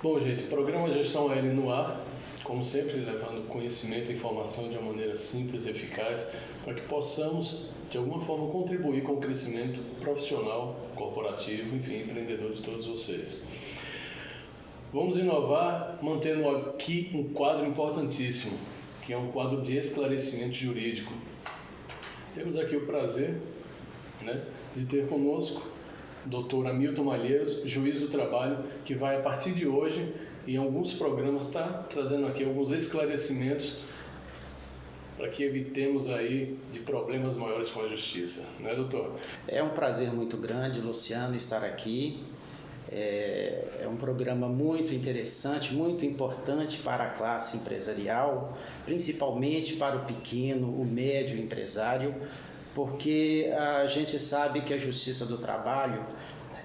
Bom, gente, o programa Gestão Aérea no ar, como sempre, levando conhecimento e informação de uma maneira simples e eficaz para que possamos, de alguma forma, contribuir com o crescimento profissional, corporativo, enfim, empreendedor de todos vocês. Vamos inovar mantendo aqui um quadro importantíssimo, que é um quadro de esclarecimento jurídico. Temos aqui o prazer, de ter conosco o Dr. Hamilton Malheiros, juiz do trabalho, que vai a partir de hoje, em alguns programas, estar trazendo aqui alguns esclarecimentos para que evitemos aí de problemas maiores com a justiça, né, doutor? É um prazer muito grande, Luciano, estar aqui. É um programa muito interessante, muito importante para a classe empresarial, principalmente para o pequeno, o médio empresário, porque a gente sabe que a Justiça do Trabalho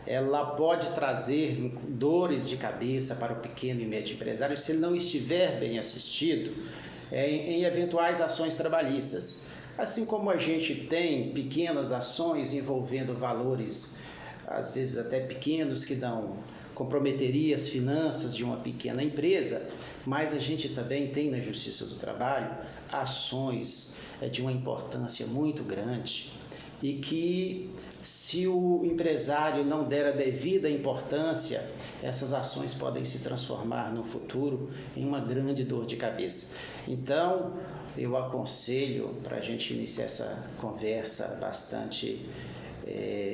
ela pode trazer dores de cabeça para o pequeno e médio empresário se ele não estiver bem assistido em eventuais ações trabalhistas. Assim como a gente tem pequenas ações envolvendo valores, às vezes até pequenos, que comprometeria as finanças de uma pequena empresa, mas a gente também tem na Justiça do Trabalho ações de uma importância muito grande e que, se o empresário não der a devida importância, essas ações podem se transformar no futuro em uma grande dor de cabeça. Então, eu aconselho, para a gente iniciar essa conversa bastante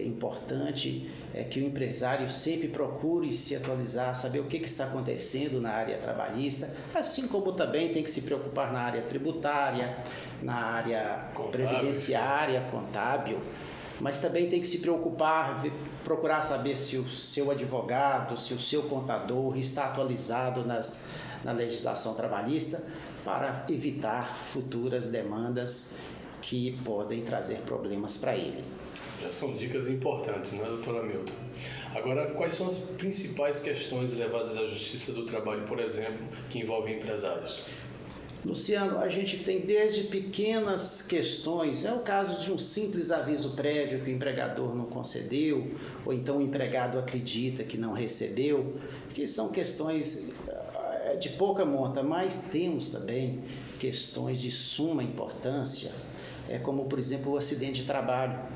importante, que o empresário sempre procure se atualizar, saber o que está acontecendo na área trabalhista, assim como também tem que se preocupar na área tributária, na área previdenciária, contábil, mas também tem que se preocupar, procurar saber se o seu advogado, se o seu contador está atualizado na legislação trabalhista, para evitar futuras demandas que podem trazer problemas para ele. Já são dicas importantes, né, doutor Hamilton? Agora, quais são as principais questões levadas à Justiça do Trabalho, por exemplo, que envolvem empresários? Luciano, a gente tem desde pequenas questões, é o caso de um simples aviso prévio que o empregador não concedeu, ou então o empregado acredita que não recebeu, que são questões de pouca monta, mas temos também questões de suma importância, como, por exemplo, o acidente de trabalho,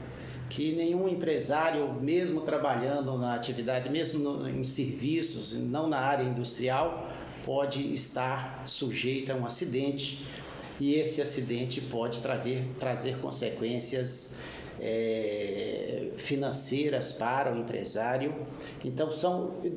que nenhum empresário, mesmo trabalhando na atividade, mesmo em serviços, não na área industrial, pode estar sujeito a um acidente, e esse acidente pode trazer consequências financeiras para o empresário. Então,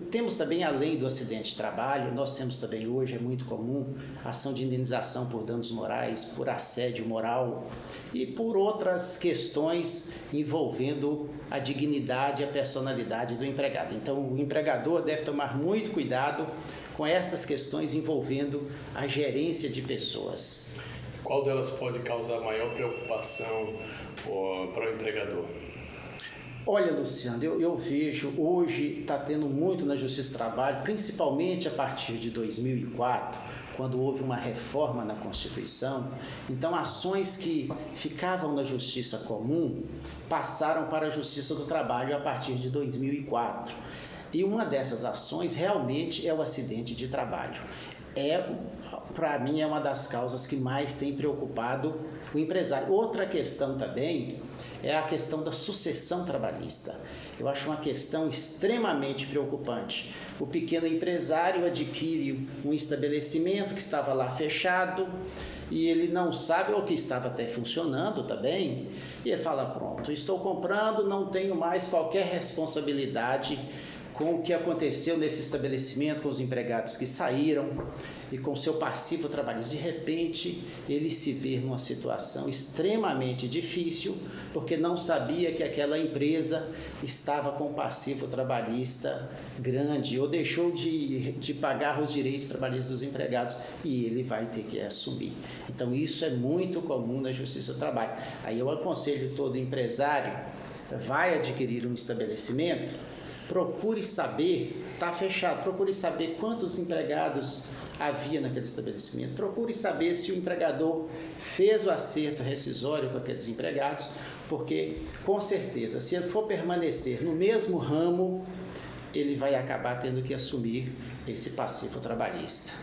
temos também, além do acidente de trabalho, nós temos também hoje, é muito comum, ação de indenização por danos morais, por assédio moral e por outras questões envolvendo a dignidade e a personalidade do empregado. Então, o empregador deve tomar muito cuidado com essas questões envolvendo a gerência de pessoas. Qual delas pode causar maior preocupação para o empregador? Olha, Luciano, eu vejo hoje está tendo muito na Justiça do Trabalho, principalmente a partir de 2004, quando houve uma reforma na Constituição. Então, ações que ficavam na Justiça Comum passaram para a Justiça do Trabalho a partir de 2004. E uma dessas ações realmente é o acidente de trabalho. Para mim, é uma das causas que mais tem preocupado o empresário. Outra questão também é a questão da sucessão trabalhista. Eu acho uma questão extremamente preocupante. O pequeno empresário adquire um estabelecimento que estava lá fechado e ele não sabe, ou que estava até funcionando também, e ele fala: pronto, estou comprando, não tenho mais qualquer responsabilidade com o que aconteceu nesse estabelecimento, com os empregados que saíram e com seu passivo trabalhista. De repente, ele se vê numa situação extremamente difícil, porque não sabia que aquela empresa estava com um passivo trabalhista grande, ou deixou de pagar os direitos trabalhistas dos empregados, e ele vai ter que assumir. Então, isso é muito comum na Justiça do Trabalho. Aí eu aconselho todo empresário, vai adquirir um estabelecimento, procure saber, está fechado, procure saber quantos empregados havia naquele estabelecimento, procure saber se o empregador fez o acerto rescisório com aqueles empregados, porque, com certeza, se ele for permanecer no mesmo ramo, ele vai acabar tendo que assumir esse passivo trabalhista.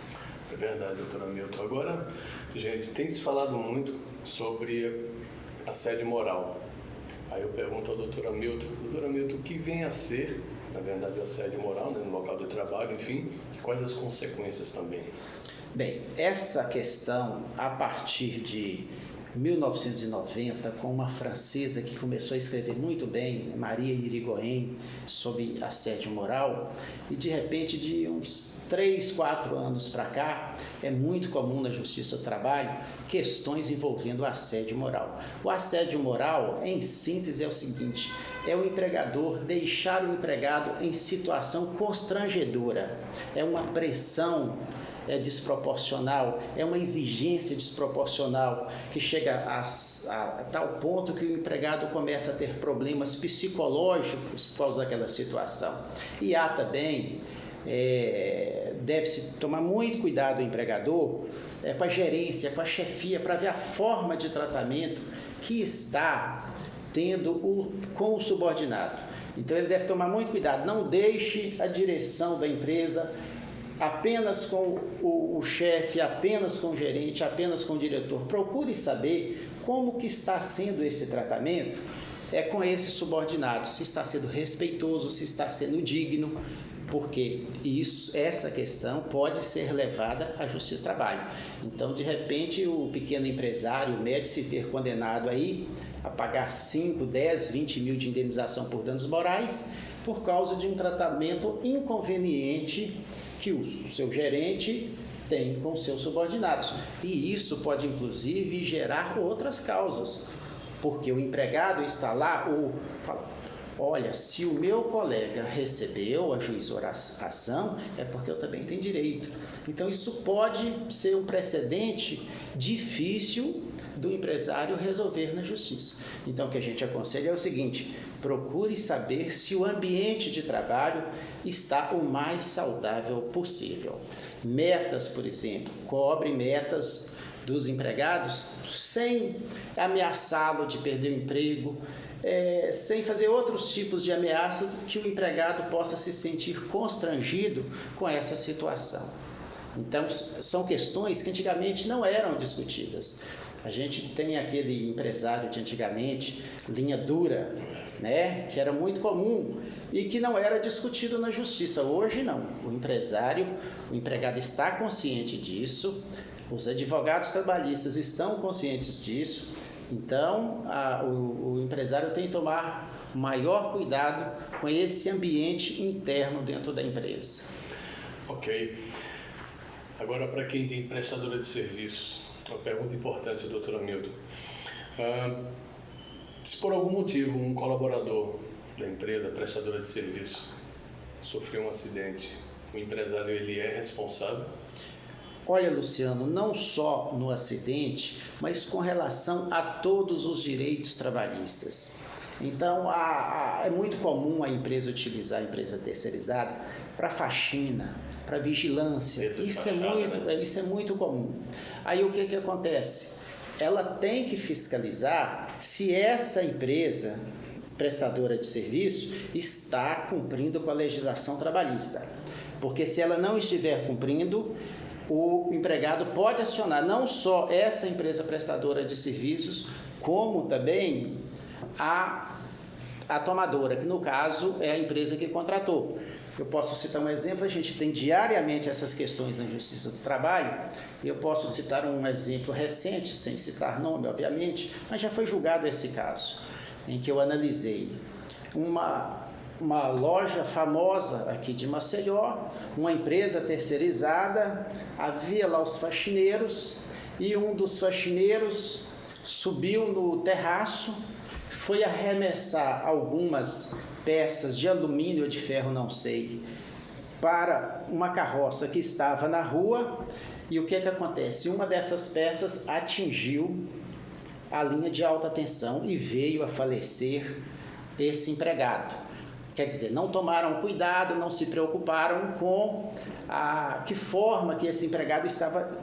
É verdade, doutora Milton. Agora, gente, tem se falado muito sobre assédio moral. Aí eu pergunto à doutora Milton, o que vem a ser, na verdade, o assédio moral, né, no local de trabalho, enfim, e quais as consequências também? Bem, essa questão, a partir de 1990, com uma francesa que começou a escrever muito bem, Maria Irigoyen, sobre assédio moral, e de repente, de uns 3, 4 anos para cá, é muito comum na Justiça do Trabalho questões envolvendo assédio moral. O assédio moral, em síntese, é o seguinte: é o empregador deixar o empregado em situação constrangedora, é uma pressão desproporcional, é uma exigência desproporcional que chega a tal ponto que o empregado começa a ter problemas psicológicos por causa daquela situação. E há também, deve-se tomar muito cuidado o empregador com a gerência, com a chefia, para ver a forma de tratamento que está tendo com o subordinado. Então ele deve tomar muito cuidado, não deixe a direção da empresa apenas com o chefe, apenas com o gerente, apenas com o diretor. Procure saber como que está sendo esse tratamento com esse subordinado, se está sendo respeitoso, se está sendo digno, porque essa questão pode ser levada à Justiça do Trabalho. Então, de repente, o pequeno empresário, o médio, se ver condenado aí a pagar 5, 10, 20 mil de indenização por danos morais por causa de um tratamento inconveniente que o seu gerente tem com seus subordinados. E isso pode, inclusive, gerar outras causas, porque o empregado está lá, fala: olha, se o meu colega recebeu, ajuizou a ação, é porque eu também tenho direito. Então, isso pode ser um precedente difícil do empresário resolver na justiça. Então, o que a gente aconselha é o seguinte: procure saber se o ambiente de trabalho está o mais saudável possível. Metas, por exemplo, cobre metas dos empregados sem ameaçá-lo de perder o emprego, sem fazer outros tipos de ameaças que o empregado possa se sentir constrangido com essa situação. Então, são questões que antigamente não eram discutidas. A gente tem aquele empresário de antigamente, linha dura, né, que era muito comum e que não era discutido na justiça. Hoje não. O empregado está consciente disso, os advogados trabalhistas estão conscientes disso. Então, o empresário tem que tomar maior cuidado com esse ambiente interno dentro da empresa. Ok. Agora, para quem tem prestadora de serviços, uma pergunta importante, doutora Milton. Se por algum motivo um colaborador da empresa, prestadora de serviço, sofreu um acidente, o empresário ele é responsável? Olha, Luciano, não só no acidente, mas com relação a todos os direitos trabalhistas. Então, é muito comum a empresa utilizar a empresa terceirizada para faxina, para vigilância. Isso é muito comum. Aí o que acontece? Ela tem que fiscalizar se essa empresa prestadora de serviço está cumprindo com a legislação trabalhista. Porque se ela não estiver cumprindo, o empregado pode acionar não só essa empresa prestadora de serviços, como também a tomadora, que no caso é a empresa que contratou. Eu posso citar um exemplo: a gente tem diariamente essas questões na Justiça do Trabalho. Eu posso citar um exemplo recente, sem citar nome, obviamente, mas já foi julgado esse caso, em que eu analisei uma loja famosa aqui de Maceió, uma empresa terceirizada, havia lá os faxineiros, e um dos faxineiros subiu no terraço, foi arremessar algumas peças de alumínio ou de ferro, não sei, para uma carroça que estava na rua. E o que acontece? Uma dessas peças atingiu a linha de alta tensão e veio a falecer esse empregado. Quer dizer, não tomaram cuidado, não se preocuparam com que forma que esse empregado estava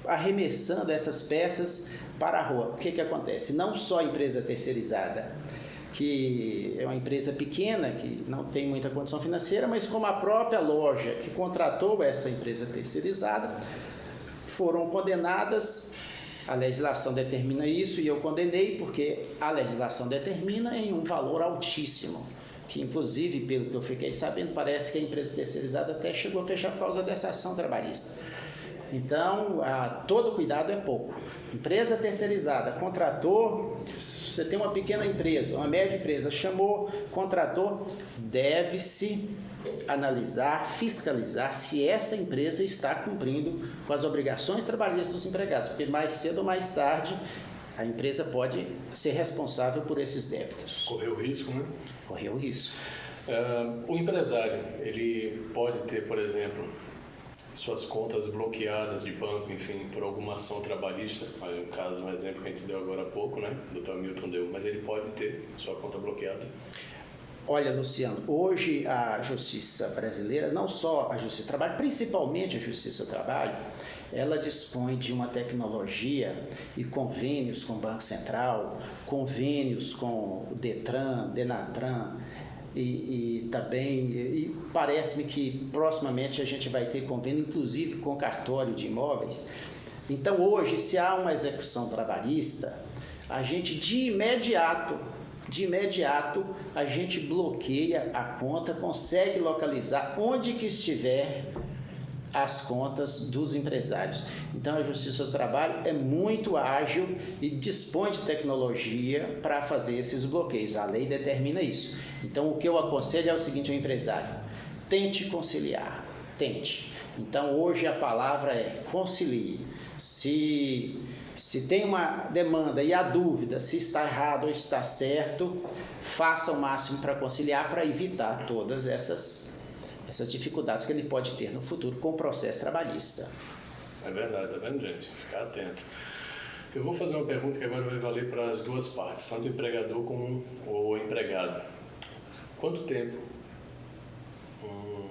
arremessando essas peças para a rua. O que acontece? Não só a empresa terceirizada que é uma empresa pequena, que não tem muita condição financeira, mas como a própria loja que contratou essa empresa terceirizada, foram condenadas. A legislação determina isso e eu condenei porque a legislação determina em um valor altíssimo, que inclusive, pelo que eu fiquei sabendo, parece que a empresa terceirizada até chegou a fechar por causa dessa ação trabalhista. Então, todo cuidado é pouco. Empresa terceirizada, contratou, você tem uma pequena empresa, uma média empresa, chamou, contratou, deve-se analisar, fiscalizar se essa empresa está cumprindo com as obrigações trabalhistas dos empregados, porque mais cedo ou mais tarde a empresa pode ser responsável por esses débitos. Correr o risco, né? Correr o risco. O empresário, ele pode ter, por exemplo, suas contas bloqueadas de banco, enfim, por alguma ação trabalhista, no caso, um exemplo que a gente deu agora há pouco, né? O Dr. Hamilton deu, mas ele pode ter sua conta bloqueada. Olha, Luciano, hoje a justiça brasileira, não só a justiça do trabalho, principalmente a justiça do trabalho, ela dispõe de uma tecnologia e convênios com o Banco Central, convênios com o Detran, Denatran, e também, e parece-me que proximamente a gente vai ter convênio, inclusive com cartório de imóveis. Então, hoje, se há uma execução trabalhista, a gente de imediato, a gente bloqueia a conta, consegue localizar onde que estiver as contas dos empresários. Então, a Justiça do Trabalho é muito ágil e dispõe de tecnologia para fazer esses bloqueios. A lei determina isso. Então, o que eu aconselho é o seguinte ao empresário: tente conciliar, tente. Então, hoje a palavra é concilie. Se tem uma demanda e há dúvida se está errado ou está certo, faça o máximo para conciliar, para evitar todas essas dificuldades que ele pode ter no futuro com o processo trabalhista. É verdade, tá vendo, gente? Ficar atento. Eu vou fazer uma pergunta que agora vai valer para as duas partes, tanto o empregador como o empregado. Quanto tempo um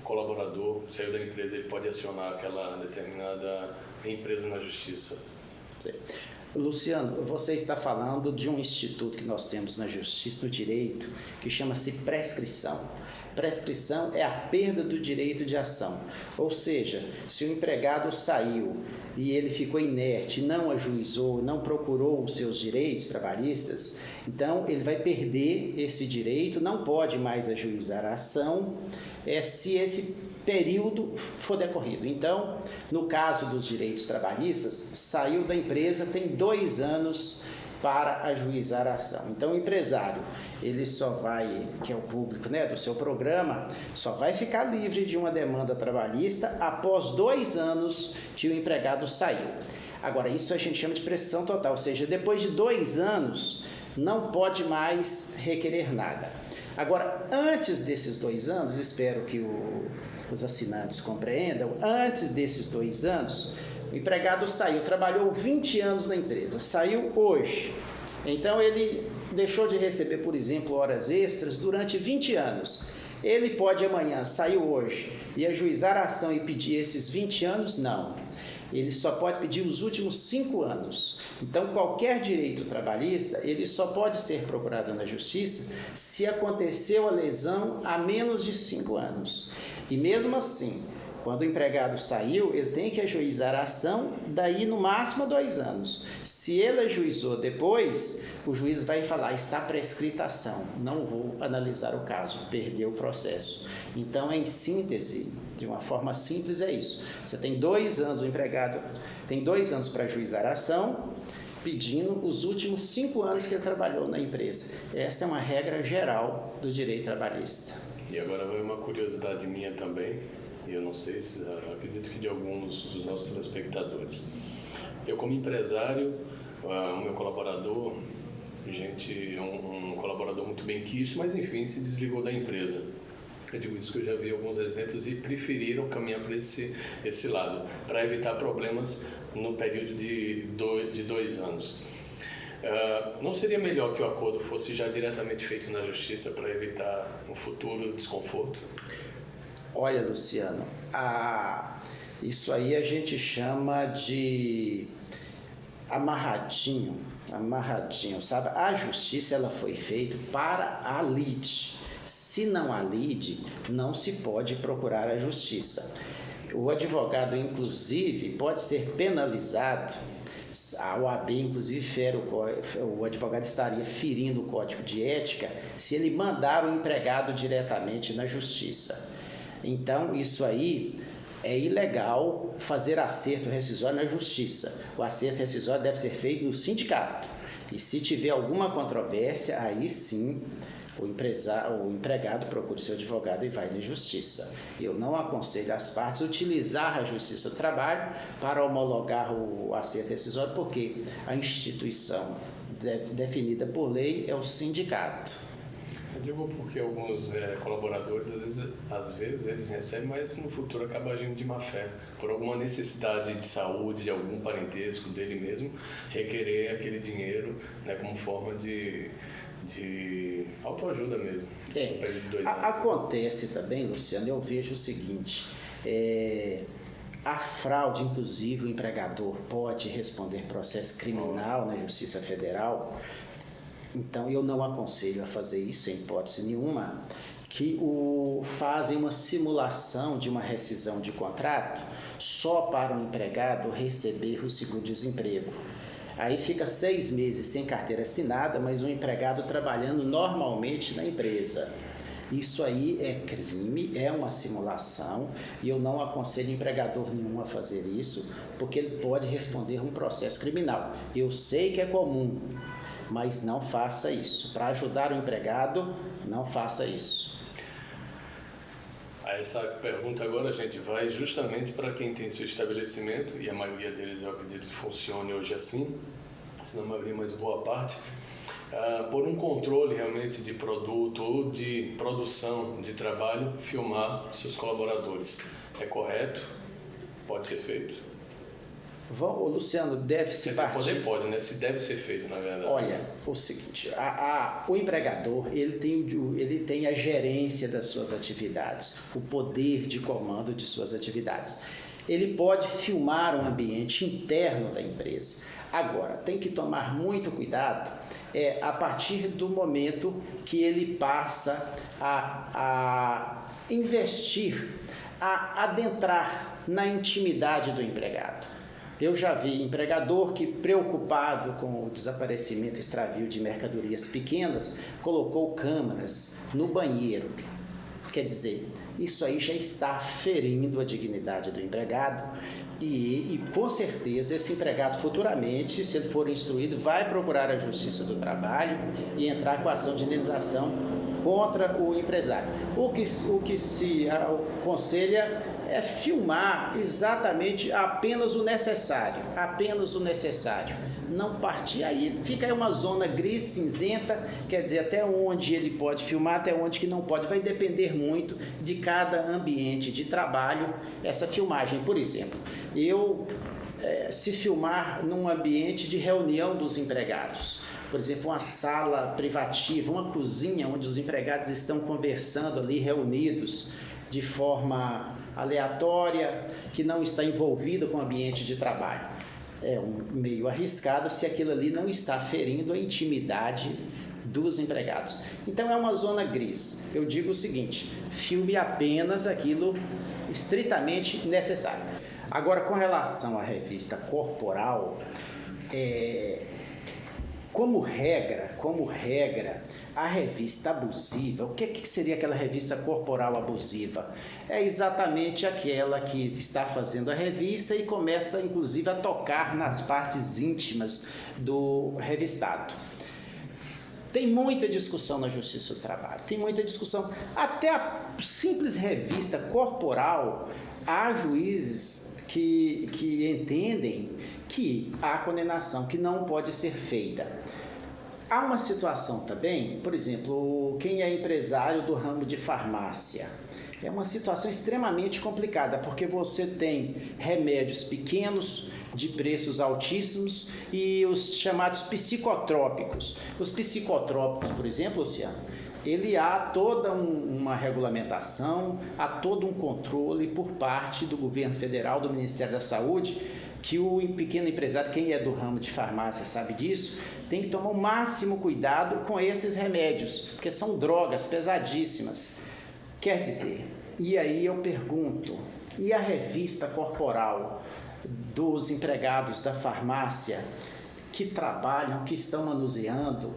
colaborador que saiu da empresa ele pode acionar aquela determinada empresa na justiça? Sim. Luciano, você está falando de um instituto que nós temos na justiça, no direito, que chama-se prescrição. Prescrição é a perda do direito de ação, ou seja, se o empregado saiu e ele ficou inerte, não ajuizou, não procurou os seus direitos trabalhistas, então ele vai perder esse direito, não pode mais ajuizar a ação, se esse período for decorrido. Então, no caso dos direitos trabalhistas, saiu da empresa, tem 2 anos para ajuizar a ação. Então, o empresário, ele só vai, que é o público, né, do seu programa, só vai ficar livre de uma demanda trabalhista após 2 anos que o empregado saiu. Agora, isso a gente chama de prescrição total, ou seja, depois de 2 anos, não pode mais requerer nada. Agora, antes desses 2 anos, espero que os assinantes compreendam, antes desses 2 anos, o empregado saiu, trabalhou 20 anos na empresa, saiu hoje. Então, ele deixou de receber, por exemplo, horas extras durante 20 anos. Ele pode amanhã, saiu hoje, e ajuizar a ação e pedir esses 20 anos? Não. Ele só pode pedir os últimos 5 anos. Então, qualquer direito trabalhista, ele só pode ser procurado na justiça se aconteceu a lesão há menos de 5 anos. E mesmo assim, quando o empregado saiu, ele tem que ajuizar a ação, daí no máximo 2 anos. Se ele ajuizou depois, o juiz vai falar, está prescrita a ação, não vou analisar o caso, perdeu o processo. Então, em síntese, de uma forma simples, é isso. Você tem 2 anos, o empregado tem 2 anos para ajuizar a ação, pedindo os últimos 5 anos que ele trabalhou na empresa. Essa é uma regra geral do direito trabalhista. E agora vai uma curiosidade minha também, e eu não sei se, acredito que de alguns dos nossos telespectadores. Eu, como empresário, o meu colaborador, um colaborador muito bem quisto, mas enfim, se desligou da empresa. Eu digo isso que eu já vi alguns exemplos e preferiram caminhar para esse lado, para evitar problemas no período de 2 anos. Não seria melhor que o acordo fosse já diretamente feito na justiça para evitar um futuro desconforto? Olha, Luciano, isso aí a gente chama de amarradinho, sabe? A justiça ela foi feita para a lide. Se não há lide, não se pode procurar a justiça. O advogado, inclusive, pode ser penalizado. A OAB, inclusive, o advogado estaria ferindo o Código de Ética se ele mandar o empregado diretamente na justiça. Então, isso aí é ilegal fazer acerto rescisório na justiça. O acerto rescisório deve ser feito no sindicato. E se tiver alguma controvérsia, aí sim o empregado procura seu advogado e vai na justiça. Eu não aconselho as partes a utilizar a justiça do trabalho para homologar o acerto rescisório, porque a instituição definida por lei é o sindicato. Eu digo porque alguns colaboradores, às vezes eles recebem, mas no futuro acaba agindo de má fé, por alguma necessidade de saúde, de algum parentesco dele mesmo, requerer aquele dinheiro, né, como forma de autoajuda mesmo. Acontece também, Luciano, eu vejo o seguinte, a fraude, inclusive o empregador pode responder processo criminal na Justiça Federal. Então, eu não aconselho a fazer isso em hipótese nenhuma, que fazem uma simulação de uma rescisão de contrato só para o empregado receber o seguro-desemprego. Aí fica 6 meses sem carteira assinada, mas o empregado trabalhando normalmente na empresa. Isso aí é crime, é uma simulação, e eu não aconselho empregador nenhum a fazer isso, porque ele pode responder um processo criminal. Eu sei que é comum, mas não faça isso. Para ajudar o empregado, não faça isso. Essa pergunta agora, a gente vai justamente para quem tem seu estabelecimento, e a maioria deles eu acredito que funcione hoje assim, se não a maioria, mas boa parte, por um controle realmente de produto ou de produção de trabalho, filmar seus colaboradores. É correto? Pode ser feito? Luciano, deve-se partir... Pode, né? Se deve ser feito, na verdade. Olha, o seguinte, o empregador, ele tem a gerência das suas atividades, o poder de comando de suas atividades. Ele pode filmar um ambiente interno da empresa. Agora, tem que tomar muito cuidado a partir do momento que ele passa a investir, a adentrar na intimidade do empregado. Eu já vi empregador que, preocupado com o desaparecimento e extravio de mercadorias pequenas, colocou câmeras no banheiro. Quer dizer, isso aí já está ferindo a dignidade do empregado e com certeza esse empregado futuramente, se ele for instruído, vai procurar a Justiça do Trabalho e entrar com ação de indenização contra o empresário. O que se aconselha é filmar exatamente apenas o necessário, não partir aí. Fica aí uma zona gris, cinzenta, quer dizer, até onde ele pode filmar, até onde que não pode. Vai depender muito de cada ambiente de trabalho essa filmagem. Por exemplo, se filmar num ambiente de reunião dos empregados, por exemplo, uma sala privativa, uma cozinha onde os empregados estão conversando ali, reunidos de forma aleatória, que não está envolvida com o ambiente de trabalho. É meio arriscado se aquilo ali não está ferindo a intimidade dos empregados. Então é uma zona gris. Eu digo o seguinte, filme apenas aquilo estritamente necessário. Agora, com relação à revista corporal, como regra, a revista abusiva, o que seria aquela revista corporal abusiva? É exatamente aquela que está fazendo a revista e começa, inclusive, a tocar nas partes íntimas do revistado. Tem muita discussão na Justiça do Trabalho, tem muita discussão. Até a simples revista corporal, há juízes que entendem que há condenação, que não pode ser feita. Há uma situação também, por exemplo, quem é empresário do ramo de farmácia. É uma situação extremamente complicada, porque você tem remédios pequenos, de preços altíssimos, e os chamados psicotrópicos. Os psicotrópicos, por exemplo, Luciano, há toda uma regulamentação, há todo um controle por parte do governo federal, do Ministério da Saúde, que o pequeno empresário, quem é do ramo de farmácia sabe disso, tem que tomar o máximo cuidado com esses remédios, porque são drogas pesadíssimas. Quer dizer, e aí eu pergunto, e a revista corporal dos empregados da farmácia que trabalham, que estão manuseando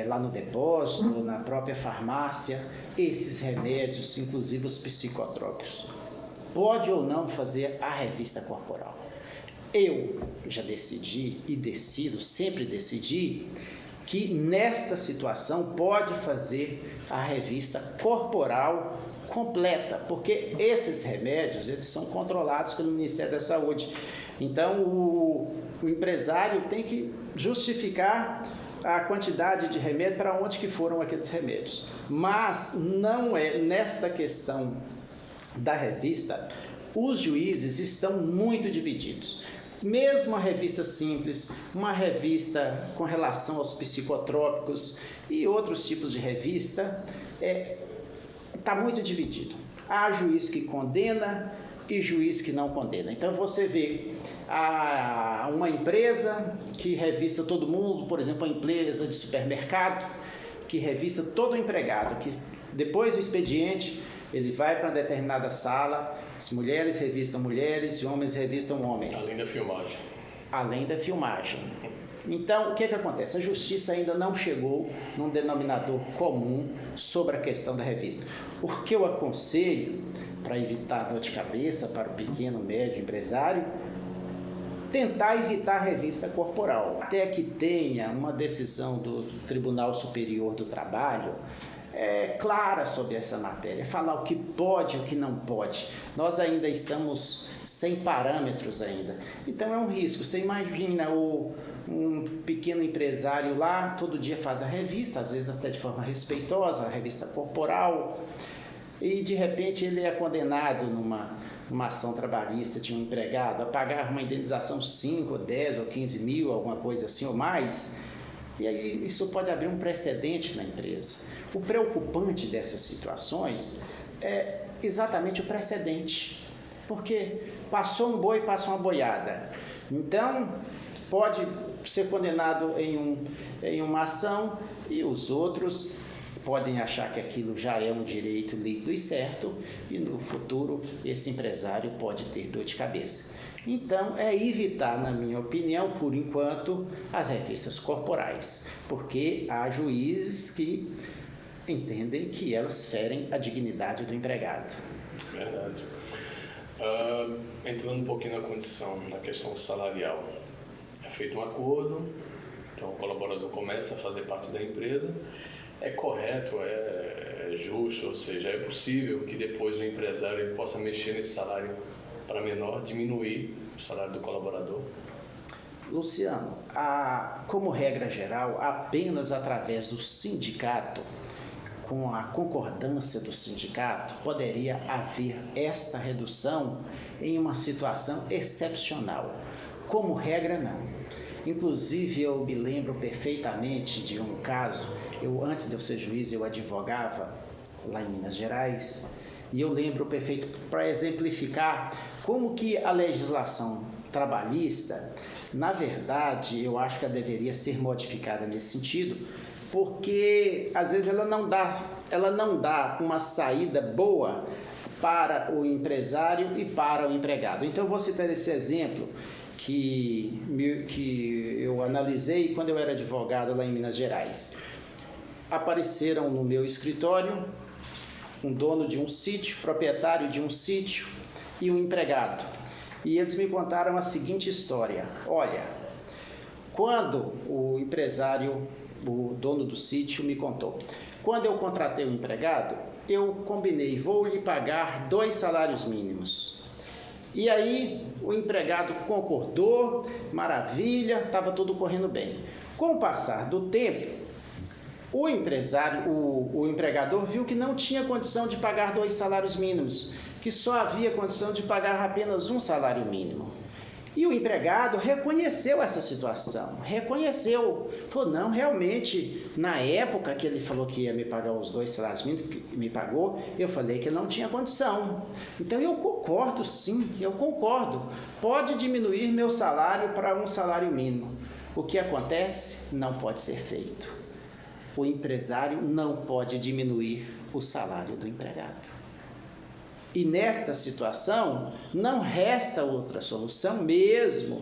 lá no depósito, na própria farmácia, esses remédios, inclusive os psicotrópicos? Pode ou não fazer a revista corporal? Eu já decidi e decido, sempre decidi, que nesta situação pode fazer a revista corporal completa, porque esses remédios, eles são controlados pelo Ministério da Saúde. Então, o empresário tem que justificar a quantidade de remédio para onde que foram aqueles remédios. Mas não é nesta questão da revista, os juízes estão muito divididos. Mesmo a revista simples, uma revista com relação aos psicotrópicos e outros tipos de revista, está muito dividido. Há juiz que condena e juiz que não condena. Então você vê uma empresa que revista todo mundo, por exemplo, a empresa de supermercado, que revista todo empregado, que depois do expediente ele vai para uma determinada sala, as mulheres revistam mulheres e homens revistam homens. Além da filmagem. Além da filmagem. Então, o que acontece? A justiça ainda não chegou num denominador comum sobre a questão da revista. O que eu aconselho, para evitar dor de cabeça para o pequeno, médio empresário, tentar evitar a revista corporal, até que tenha uma decisão do Tribunal Superior do Trabalho clara sobre essa matéria, falar o que pode e o que não pode. Nós ainda estamos sem parâmetros ainda, então é um risco. Você imagina um pequeno empresário lá, todo dia faz a revista, às vezes até de forma respeitosa, a revista corporal, e de repente ele é condenado numa ação trabalhista de um empregado a pagar uma indenização 5, 10 ou 15 mil, alguma coisa assim ou mais, e aí isso pode abrir um precedente na empresa. O preocupante dessas situações é exatamente o precedente, porque passou um boi, passa uma boiada. Então, pode ser condenado em uma ação e os outros podem achar que aquilo já é um direito líquido e certo, e no futuro esse empresário pode ter dor de cabeça. Então, é evitar, na minha opinião, por enquanto, as revistas corporais, porque há juízes que entendem que elas ferem a dignidade do empregado. Verdade. Entrando um pouquinho na questão salarial, é feito um acordo, então o colaborador começa a fazer parte da empresa, é correto, é justo, ou seja, é possível que depois o empresário ele possa mexer nesse salário para menor, diminuir o salário do colaborador? Luciano, como regra geral, apenas através do sindicato, com a concordância do sindicato, poderia haver esta redução em uma situação excepcional. Como regra, não. Inclusive, eu me lembro perfeitamente de um caso, antes de eu ser juiz, eu advogava lá em Minas Gerais, e eu lembro perfeito, para exemplificar como que a legislação trabalhista, na verdade, eu acho que ela deveria ser modificada nesse sentido, porque às vezes ela não dá uma saída boa para o empresário e para o empregado. Então, eu vou citar esse exemplo que eu analisei quando eu era advogado lá em Minas Gerais. Apareceram no meu escritório um dono de um sítio, proprietário de um sítio e um empregado. E eles me contaram a seguinte história: olha, quando o empresário, o dono do sítio, me contou, quando eu contratei o empregado, eu combinei, vou lhe pagar 2 salários mínimos. E aí o empregado concordou, maravilha, estava tudo correndo bem. Com o passar do tempo, o empregador viu que não tinha condição de pagar 2 salários mínimos, que só havia condição de pagar apenas 1 salário mínimo. E o empregado reconheceu essa situação, reconheceu, falou, não, realmente, na época que ele falou que ia me pagar os 2 salários mínimos, que me pagou, eu falei que ele não tinha condição. Então eu concordo, sim, eu concordo, pode diminuir meu salário para um salário mínimo. O que acontece? Não pode ser feito. O empresário não pode diminuir o salário do empregado. E nesta situação, não resta outra solução, mesmo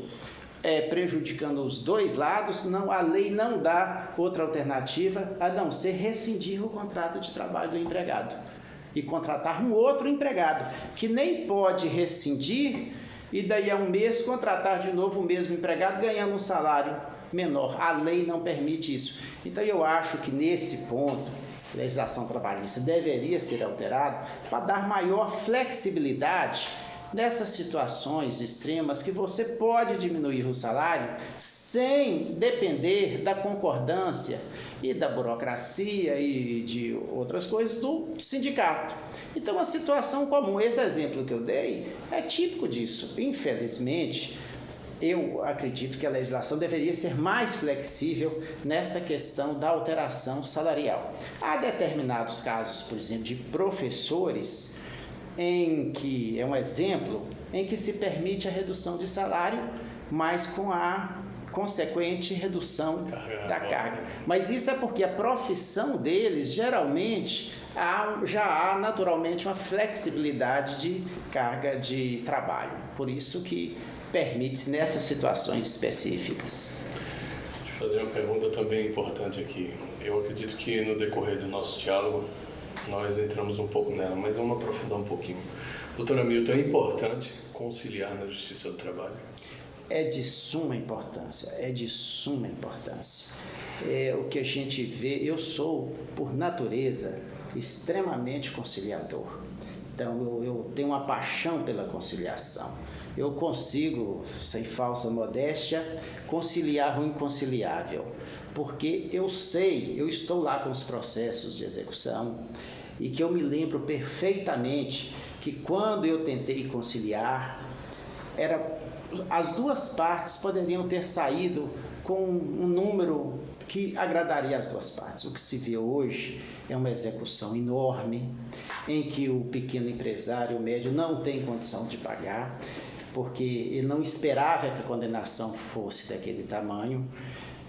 prejudicando os 2 lados, não, a lei não dá outra alternativa a não ser rescindir o contrato de trabalho do empregado e contratar um outro empregado, que nem pode rescindir e daí a um mês contratar de novo o mesmo empregado ganhando um salário menor. A lei não permite isso. Então eu acho que nesse ponto, a legislação trabalhista deveria ser alterada para dar maior flexibilidade nessas situações extremas que você pode diminuir o salário sem depender da concordância e da burocracia e de outras coisas do sindicato. Então, a situação comum, esse exemplo que eu dei, é típico disso. Infelizmente, eu acredito que a legislação deveria ser mais flexível nesta questão da alteração salarial. Há determinados casos, por exemplo, de professores, em que é um exemplo, em que se permite a redução de salário, mas com a consequente redução da carga. Mas isso é porque a profissão deles, geralmente, já há naturalmente uma flexibilidade de carga de trabalho. Por isso que permite nessas situações específicas. Deixa eu fazer uma pergunta também importante aqui. Eu acredito que no decorrer do nosso diálogo nós entramos um pouco nela, mas vamos aprofundar um pouquinho. Doutora Milton, é importante conciliar na Justiça do Trabalho? É de suma importância, é de suma importância. O que a gente vê, eu sou, por natureza, extremamente conciliador. Então, eu tenho uma paixão pela conciliação. Eu consigo, sem falsa modéstia, conciliar o inconciliável, porque eu sei, eu estou lá com os processos de execução e que eu me lembro perfeitamente que quando eu tentei conciliar, as 2 partes poderiam ter saído com um número que agradaria as 2 partes. O que se vê hoje é uma execução enorme, em que o pequeno empresário, o médio, não tem condição de pagar, porque ele não esperava que a condenação fosse daquele tamanho.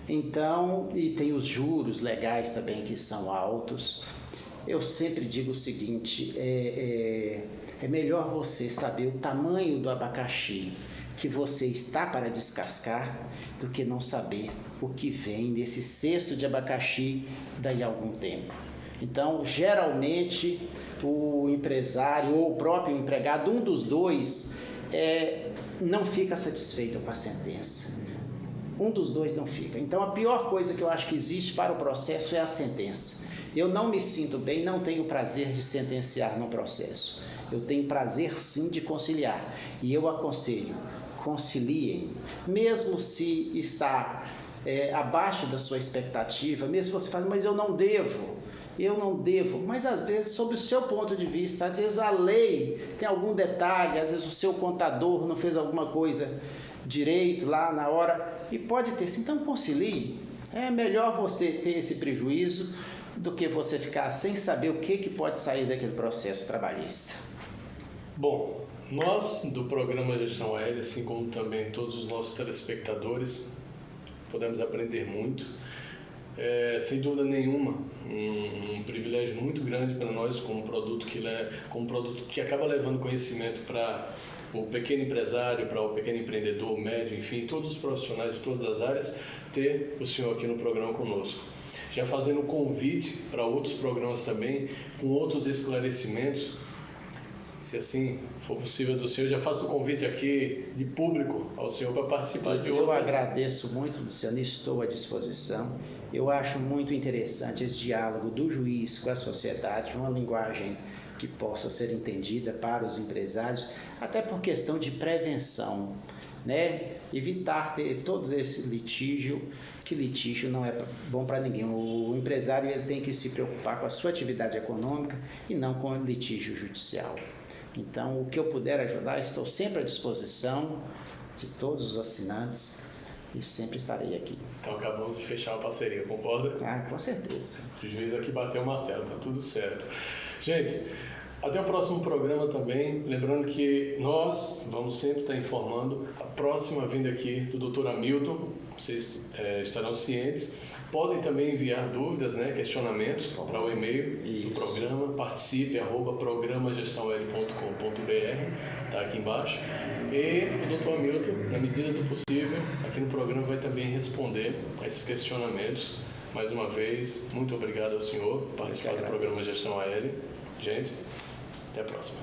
Então, e tem os juros legais também que são altos. Eu sempre digo o seguinte, é melhor você saber o tamanho do abacaxi que você está para descascar do que não saber o que vem desse cesto de abacaxi daí a algum tempo. Então, geralmente, o empresário ou o próprio empregado, um dos dois, não fica satisfeito com a sentença. Um dos dois não fica. Então, a pior coisa que eu acho que existe para o processo é a sentença. Eu não me sinto bem, não tenho prazer de sentenciar no processo. Eu tenho prazer, sim, de conciliar. E eu aconselho, conciliem, mesmo se está abaixo da sua expectativa, mesmo você fala, mas eu não devo, mas às vezes, sob o seu ponto de vista, às vezes a lei tem algum detalhe, às vezes o seu contador não fez alguma coisa direito lá na hora, e pode ter, então concilie. É melhor você ter esse prejuízo do que você ficar sem saber o que pode sair daquele processo trabalhista. Bom, nós do programa Gestão Aérea, assim como também todos os nossos telespectadores, podemos aprender muito. Sem dúvida nenhuma, um privilégio muito grande para nós como produto que acaba levando conhecimento para o pequeno empresário, para o pequeno empreendedor, o médio, enfim, todos os profissionais de todas as áreas, ter o senhor aqui no programa conosco. Já fazendo um convite para outros programas também, com outros esclarecimentos, se assim for possível do senhor, já faço o convite aqui de público ao senhor para participar de outras. Eu agradeço muito, Luciano, estou à disposição. Eu acho muito interessante esse diálogo do juiz com a sociedade, uma linguagem que possa ser entendida para os empresários, até por questão de prevenção, né? Evitar ter todo esse litígio, que litígio não é bom para ninguém. O empresário ele tem que se preocupar com a sua atividade econômica e não com o litígio judicial. Então, o que eu puder ajudar, estou sempre à disposição. de todos os assinantes e sempre estarei aqui. Então acabamos de fechar uma parceria, concorda? Ah, com certeza. O juiz aqui bateu o martelo, tá tudo certo. Gente, até o próximo programa também. Lembrando que nós vamos sempre estar informando a próxima vinda aqui do Dr. Hamilton. Vocês estarão cientes. Podem também enviar dúvidas, né, questionamentos para o e-mail do programa, participe@programagestãol.com.br, está aqui embaixo. E o Dr. Hamilton, na medida do possível, aqui no programa vai também responder a esses questionamentos. Mais uma vez, muito obrigado ao senhor por participar do programa Gestão AL. Gente, até a próxima.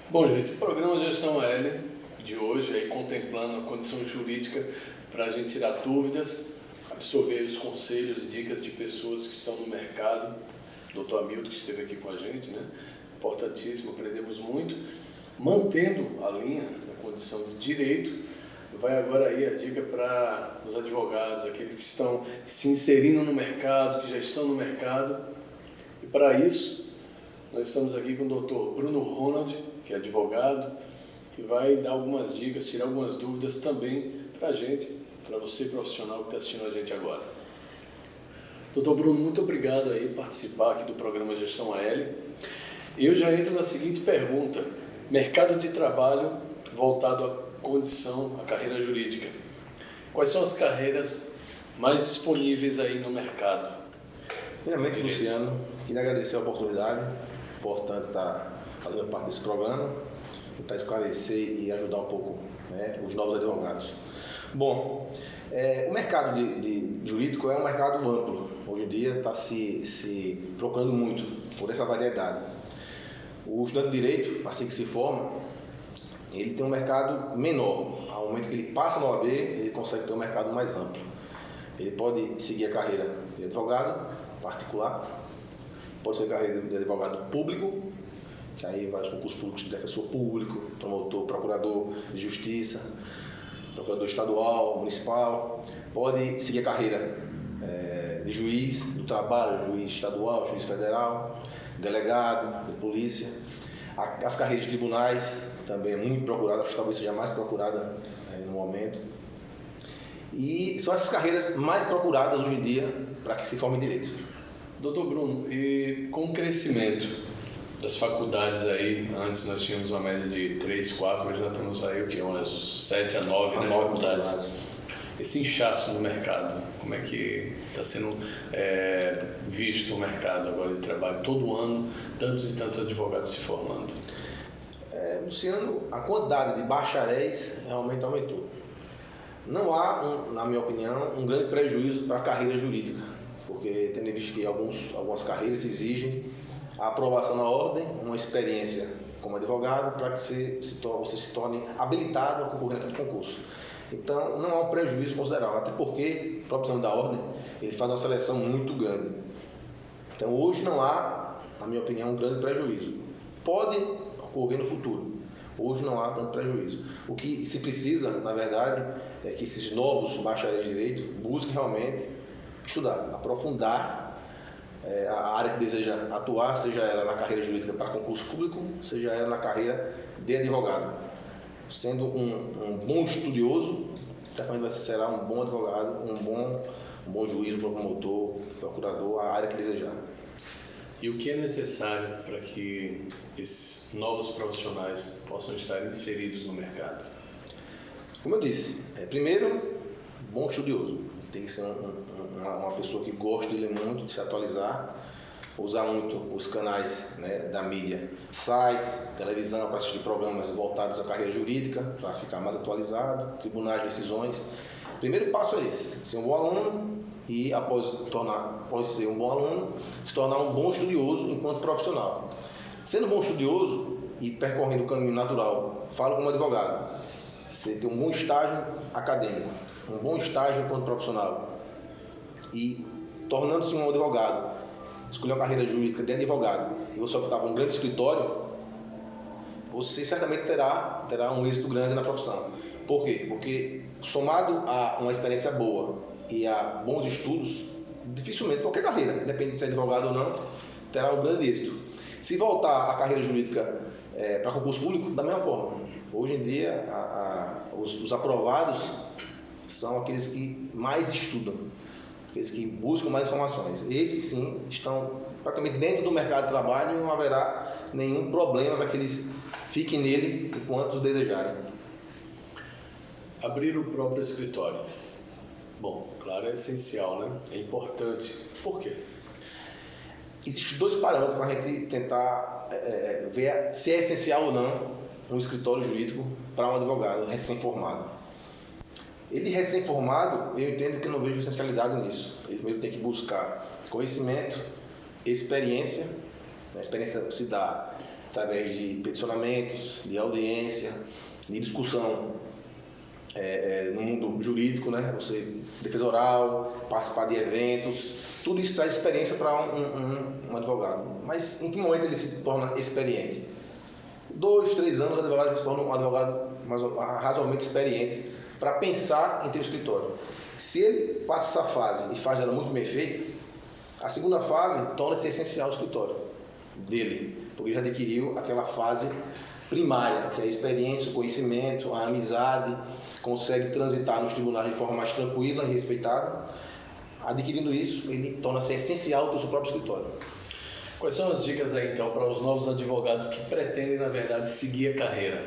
Bom, gente, o programa Gestão AL de hoje, aí contemplando a condição jurídica para a gente tirar dúvidas, absorver os conselhos e dicas de pessoas que estão no mercado. Dr. Hamilton, que esteve aqui com a gente, né? Importantíssimo, aprendemos muito. Mantendo a linha da condição de direito, vai agora aí a dica para os advogados, aqueles que estão se inserindo no mercado, que já estão no mercado. E para isso, nós estamos aqui com o Dr. Bruno Ronald, que é advogado, que vai dar algumas dicas, tirar algumas dúvidas também para a gente, para você profissional que está assistindo a gente agora. Doutor Bruno, muito obrigado aí por participar aqui do programa Gestão AL. Eu já entro na seguinte pergunta: mercado de trabalho voltado à condição, à carreira jurídica. Quais são as carreiras mais disponíveis aí no mercado? Primeiramente, Luciano, queria agradecer a oportunidade. Importante estar fazendo parte desse programa, tentar esclarecer e ajudar um pouco, né, os novos advogados. Bom, o mercado de jurídico é um mercado amplo. Hoje em dia está se procurando muito por essa variedade. O estudante de direito, assim que se forma, ele tem um mercado menor. Ao momento que ele passa na OAB, ele consegue ter um mercado mais amplo. Ele pode seguir a carreira de advogado particular, pode ser a carreira de advogado público, que aí vai os concursos públicos de defensor público, promotor, procurador de justiça, procurador estadual, municipal. Pode seguir a carreira de juiz do trabalho, juiz estadual, juiz federal, delegado de polícia. As carreiras de tribunais também é muito procurada, acho que talvez seja a mais procurada no momento. E são essas carreiras mais procuradas hoje em dia para que se forme em direito. Doutor Bruno, e com o crescimento das faculdades aí, antes nós tínhamos uma média de 3, 4, hoje nós temos aí o que? Umas 7 a 9 faculdades. Esse inchaço no mercado, como é que está sendo visto o mercado agora de trabalho? Todo ano, tantos e tantos advogados se formando. Luciano, a quantidade de bacharéis realmente aumentou. Não há, na minha opinião, um grande prejuízo para a carreira jurídica, porque tendo visto que algumas carreiras exigem a aprovação na ordem, uma experiência como advogado, para que você se torne habilitado a concorrer naquele concurso. Então, não há um prejuízo considerável, até porque a própria exame da ordem ele faz uma seleção muito grande. Então, hoje não há, na minha opinião, um grande prejuízo. Pode ocorrer no futuro. Hoje não há tanto prejuízo. O que se precisa, na verdade, é que esses novos bacharéis de direito busquem realmente estudar, aprofundar a área que deseja atuar, seja ela na carreira jurídica para concurso público, seja ela na carreira de advogado. Sendo um bom estudioso, certamente será um bom advogado, um bom juiz, um bom promotor, procurador, a área que desejar. E o que é necessário para que esses novos profissionais possam estar inseridos no mercado? Como eu disse, primeiro, bom estudioso. Tem que ser uma pessoa que gosta de ler muito, de se atualizar, usar muito os canais, né, da mídia, sites, televisão, para assistir programas voltados à carreira jurídica, para ficar mais atualizado, tribunais de decisões. O primeiro passo é esse, ser um bom aluno e, após ser um bom aluno, se tornar um bom estudioso enquanto profissional. Sendo um bom estudioso e percorrendo o caminho natural, falo como advogado, você tem um bom estágio acadêmico, um bom estágio enquanto profissional e tornando-se um advogado, escolher uma carreira jurídica de advogado e você optar por um grande escritório, você certamente terá um êxito grande na profissão. Por quê? Porque somado a uma experiência boa e a bons estudos, dificilmente qualquer carreira, independente de ser advogado ou não, terá um grande êxito. Se voltar à carreira jurídica para concurso público da mesma forma. Hoje em dia, os aprovados são aqueles que mais estudam, aqueles que buscam mais informações. Esses sim estão praticamente dentro do mercado de trabalho e não haverá nenhum problema para que eles fiquem nele enquanto os desejarem. Abrir o próprio escritório. Bom, claro, é essencial, né? É importante. Por quê? Existem 2 parâmetros para a gente tentar ver se é essencial ou não um escritório jurídico para um advogado recém-formado. Ele recém-formado, eu entendo que eu não vejo essencialidade nisso. Ele tem que buscar conhecimento, experiência. A experiência se dá através de peticionamentos, de audiência, de discussão no mundo jurídico, né? Você, defesa oral, participar de eventos, tudo isso traz experiência para um advogado. Mas em que momento ele se torna experiente? 2, 3 anos o advogado se torna um advogado razoavelmente experiente para pensar em ter um escritório. Se ele passa essa fase e faz ela muito bem feita, a segunda fase torna-se essencial o escritório dele, porque ele já adquiriu aquela fase primária, que é a experiência, o conhecimento, a amizade, consegue transitar nos tribunais de forma mais tranquila e respeitada. Adquirindo isso, ele torna-se essencial ter o seu próprio escritório. Quais são as dicas aí, então, para os novos advogados que pretendem, na verdade, seguir a carreira?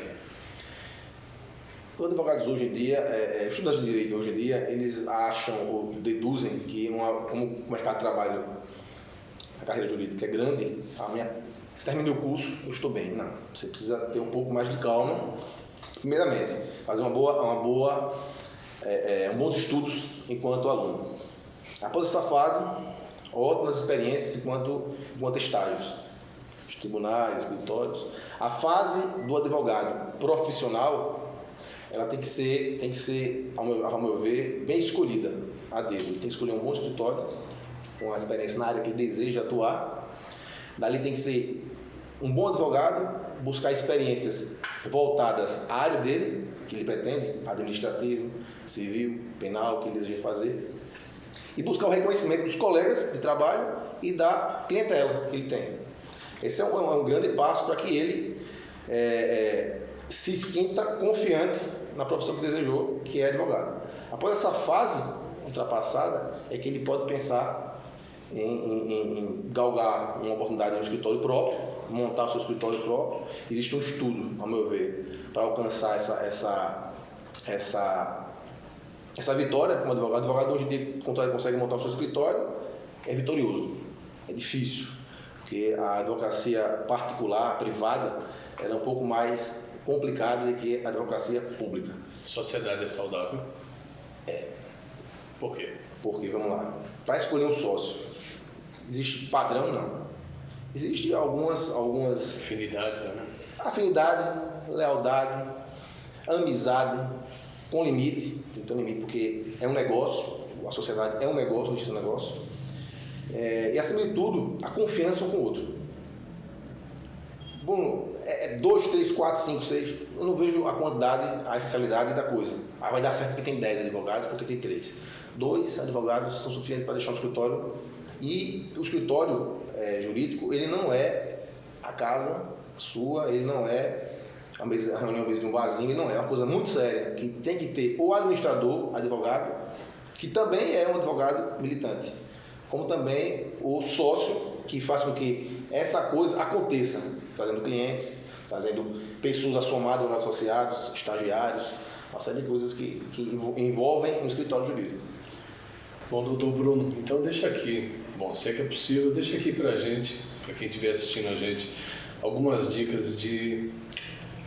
Os advogados hoje em dia, estudantes de direito hoje em dia, eles acham ou deduzem que como o mercado de trabalho, a carreira jurídica é grande, terminei o curso, eu estou bem. Não, você precisa ter um pouco mais de calma. Primeiramente, fazer bons estudos enquanto aluno. Após essa fase, ótimas experiências enquanto estágios, os tribunais, escritórios. A fase do advogado profissional, ela tem que ser, ao meu ver, bem escolhida a dedo. Ele tem que escolher um bom escritório, com a experiência na área que ele deseja atuar. Dali tem que ser um bom advogado, buscar experiências voltadas à área dele, que ele pretende, administrativo, civil, penal, que ele deseja fazer, e buscar o reconhecimento dos colegas de trabalho e da clientela que ele tem. Esse é um grande passo para que ele se sinta confiante na profissão que desejou, que é advogado. Após essa fase ultrapassada, é que ele pode pensar em galgar uma oportunidade em um escritório próprio, montar o seu escritório próprio. Existe um estudo, ao meu ver, para alcançar essa vitória como advogado. O advogado hoje em dia, quando ele consegue montar o seu escritório, é vitorioso. É difícil, porque a advocacia particular, privada, ela é um pouco mais complicada do que a advocacia pública. Sociedade é saudável? É. Por quê? Porque, vamos lá, para escolher um sócio, existe padrão? Não. Existem algumas Afinidades, né? Afinidade, lealdade, amizade, com limite, então limite, porque é um negócio, a sociedade é um negócio, existe um negócio, e acima de tudo, a confiança um com o outro. Bom, 2, 3, 4, 5, 6, eu não vejo a quantidade, a essencialidade da coisa. Vai dar certo porque tem 10 advogados, porque tem 3. 2 advogados são suficientes para deixar o escritório, e o escritório jurídico, ele não é a casa sua, ele não é a reunião de um barzinho, ele não é uma coisa muito séria, que tem que ter o administrador, advogado, que também é um advogado militante, como também o sócio, que faz com que essa coisa aconteça, trazendo clientes, trazendo pessoas assomadas aos associados, estagiários, uma série de coisas que envolvem um escritório jurídico. Bom, doutor Bruno, então deixa aqui, se é que é possível, deixa aqui pra gente, para quem estiver assistindo a gente, algumas dicas de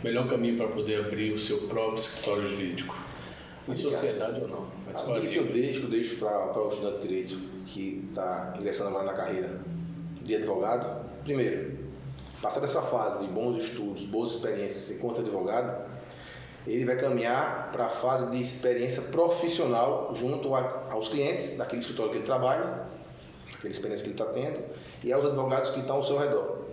melhor caminho para poder abrir o seu próprio escritório jurídico. Em sociedade ou não? Mas a dica que eu deixo para o estudante de direito que está ingressando agora na carreira de advogado, primeiro, passar dessa fase de bons estudos, boas experiências enquanto advogado, ele vai caminhar para a fase de experiência profissional junto aos clientes daquele escritório que ele trabalha, aquela experiência que ele está tendo, e aos advogados que estão ao seu redor.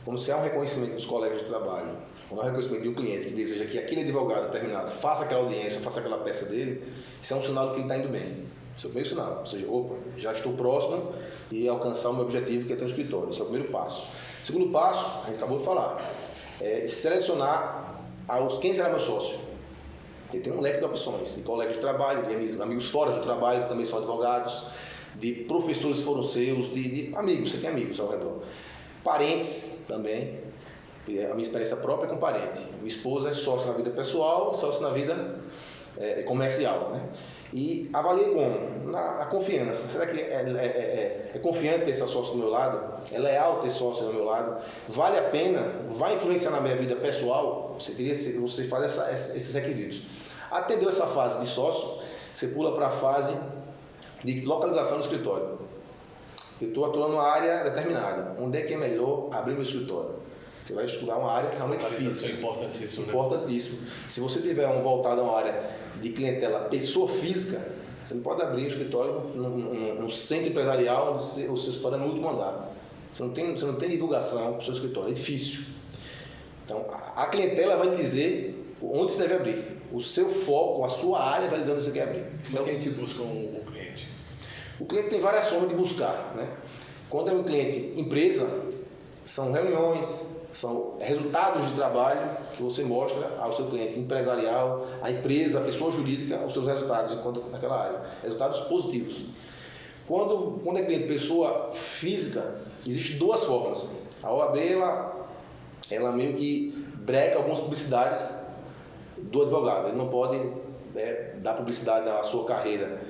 Quando se há um reconhecimento dos colegas de trabalho, quando há um reconhecimento de um cliente que deseja que aquele advogado determinado faça aquela audiência, faça aquela peça dele, isso é um sinal de que ele está indo bem. Esse é o primeiro sinal. Ou seja, já estou próximo de alcançar o meu objetivo, que é ter um escritório. Esse é o primeiro passo. O segundo passo, a gente acabou de falar, selecionar quem será meu sócio. Ele tem um leque de opções, de colegas de trabalho, de amigos fora do trabalho, que também são advogados, de professores que foram seus, de amigos, você tem amigos ao redor. Parentes também, a minha experiência própria é com parente. Minha esposa é sócio na vida pessoal, sócio na vida comercial, né? E avaliei como? Na confiança. Será que é confiante ter esse sócio do meu lado? É leal ter sócio do meu lado? Vale a pena? Vai influenciar na minha vida pessoal? Você faz esses requisitos. Atendeu essa fase de sócio, você pula para a fase de localização do escritório. Eu estou atuando numa área determinada. Onde é que é melhor abrir meu escritório? Você vai estudar uma área realmente física. É importantíssimo, né? Importantíssimo. Se você tiver voltado a uma área de clientela pessoa física, você não pode abrir um escritório num centro empresarial onde o seu escritório é no último andar. Você não tem divulgação para o seu escritório, é difícil. Então, a clientela vai lhe dizer onde você deve abrir. O seu foco, a sua área vai dizer onde você quer abrir. Como é que a gente busca o cliente? O cliente tem várias formas de buscar, né? Quando é um cliente empresa, são reuniões, são resultados de trabalho que você mostra ao seu cliente empresarial, à empresa, à pessoa jurídica, os seus resultados enquanto naquela área. Resultados positivos. Quando é cliente pessoa física, existem duas formas. A OAB, ela meio que breca algumas publicidades do advogado. Ele não pode dar publicidade à sua carreira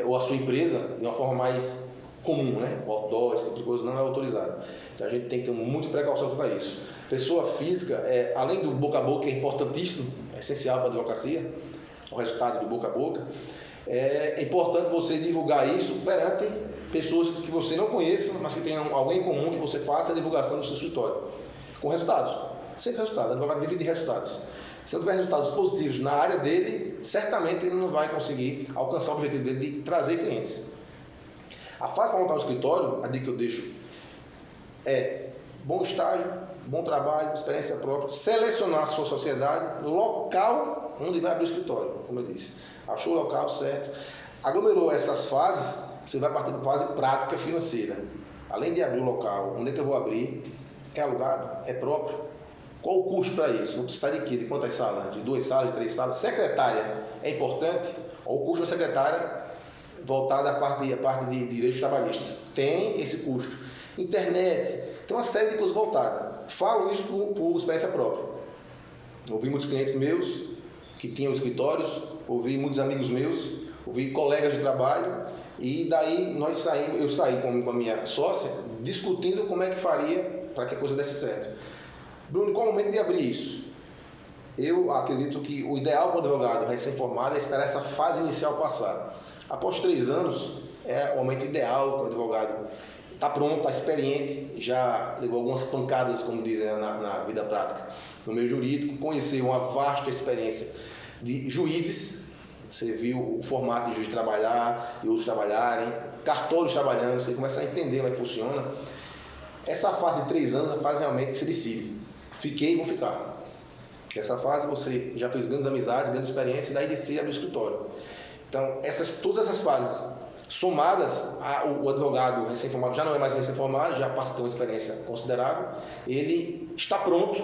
ou à sua empresa de uma forma mais comum, né? O outdoor, esse tipo de coisa não é autorizado. Então a gente tem que ter muita precaução quanto a isso. Pessoa física, além do boca a boca, que é importantíssimo, é essencial para a advocacia, o resultado do boca a boca, é importante você divulgar isso perante pessoas que você não conheça, mas que tenham alguém em comum, que você faça a divulgação do seu escritório, com resultados. Sempre resultados, o advogado vive de resultados. Se não tiver resultados positivos na área dele, certamente ele não vai conseguir alcançar o objetivo dele de trazer clientes. A fase para montar o escritório, a dica que eu deixo é bom estágio, bom trabalho, experiência própria, selecionar a sua sociedade, local onde vai abrir o escritório, como eu disse. Achou o local certo, aglomerou essas fases, você vai partir para a fase prática financeira. Além de abrir o local, onde é que eu vou abrir? É alugado? É próprio? Qual o custo para isso? Vou precisar de quê? De quantas salas? De 2 salas, de 3 salas? Secretária é importante? Ou o custo da secretária voltado à parte de direitos trabalhistas? Tem esse custo. Internet, tem uma série de coisas voltadas. Falo isso por experiência própria. Ouvi muitos clientes meus que tinham escritórios, ouvi muitos amigos meus, ouvi colegas de trabalho, e daí eu saí com a minha sócia discutindo como é que faria para que a coisa desse certo. Bruno, qual é o momento de abrir isso? Eu acredito que o ideal para o advogado recém-formado é esperar essa fase inicial passar. Após 3 anos, é o momento ideal que o advogado está pronto, está experiente, já levou algumas pancadas, como dizem na vida prática, no meio jurídico, conheceu uma vasta experiência de juízes, você viu o formato de juiz trabalhar e outros trabalharem, cartórios trabalhando, você começa a entender como é que funciona. Essa fase de 3 anos é a fase realmente que se decide. Fiquei e vou ficar. Nessa fase você já fez grandes amizades, grandes experiências, e daí decide abrir o escritório. Então, todas essas fases somadas, o advogado recém-formado já não é mais recém-formado, já passa a ter uma experiência considerável, ele está pronto,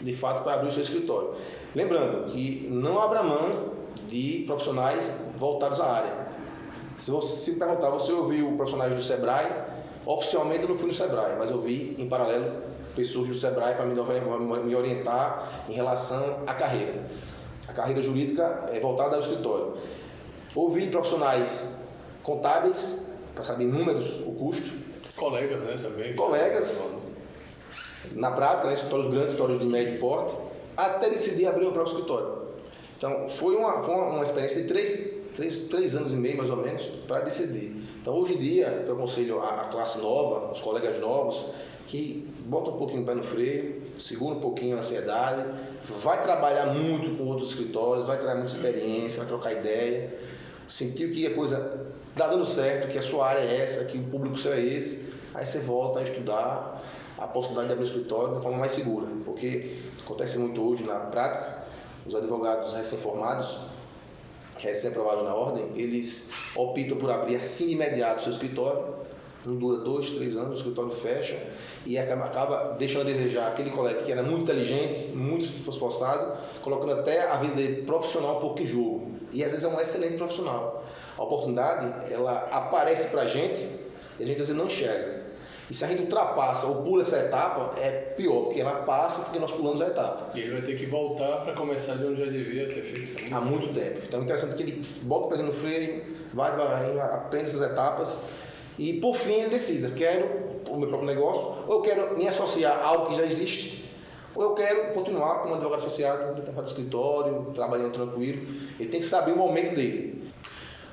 de fato, para abrir o seu escritório. Lembrando que não abra mão de profissionais voltados à área. Se você perguntar, você ouviu profissionais do Sebrae? Oficialmente eu não fui no Sebrae, mas eu vi em paralelo pessoas do Sebrae para me orientar em relação à carreira. A carreira jurídica é voltada ao escritório. Ouvi profissionais contábeis, para saber números, o custo. Colegas, né, também. Colegas, na prática, né, escritórios grandes, escritórios de médio porte, até decidir abrir o próprio escritório. Então, foi uma experiência de 3 anos e meio, mais ou menos, para decidir. Então, hoje em dia, eu aconselho a classe nova, os colegas novos, que bota um pouquinho o pé no freio, segura um pouquinho a ansiedade, vai trabalhar muito com outros escritórios, vai ter muita experiência, vai trocar ideia, sentir que a coisa está dando certo, que a sua área é essa, que o público seu é esse, aí você volta a estudar a possibilidade de abrir um escritório de forma mais segura, porque acontece muito hoje na prática, os advogados recém-formados, recém-aprovados na ordem, eles optam por abrir assim de imediato o seu escritório, não dura 2, 3 anos, o escritório fecha e acaba deixando a desejar aquele colega que era muito inteligente, muito esforçado, colocando até a vida dele profissional um pouco em jogo. E às vezes é um excelente profissional. A oportunidade, ela aparece pra gente e a gente às vezes não enxerga. E se a gente ultrapassa ou pula essa etapa, é pior, porque ela passa porque nós pulamos a etapa. E ele vai ter que voltar para começar de onde já devia ter feito. Há muito tempo. Então é interessante que ele bota o pezinho no freio, vai devagarinho, aprende essas etapas e por fim ele decida, quero o meu próprio negócio, ou eu quero me associar a algo que já existe, ou eu quero continuar como advogado associado, no escritório, trabalhando tranquilo. Ele tem que saber o momento dele.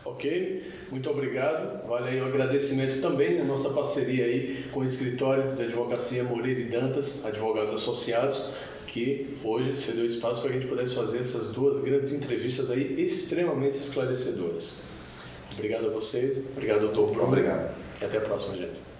Ok? Muito obrigado. Vale aí o agradecimento também à nossa parceria aí com o escritório de advocacia Moreira e Dantas, advogados associados, que hoje se deu espaço para que a gente pudesse fazer essas duas grandes entrevistas aí extremamente esclarecedoras. Obrigado a vocês. Obrigado, doutor. Obrigado. E até a próxima, gente.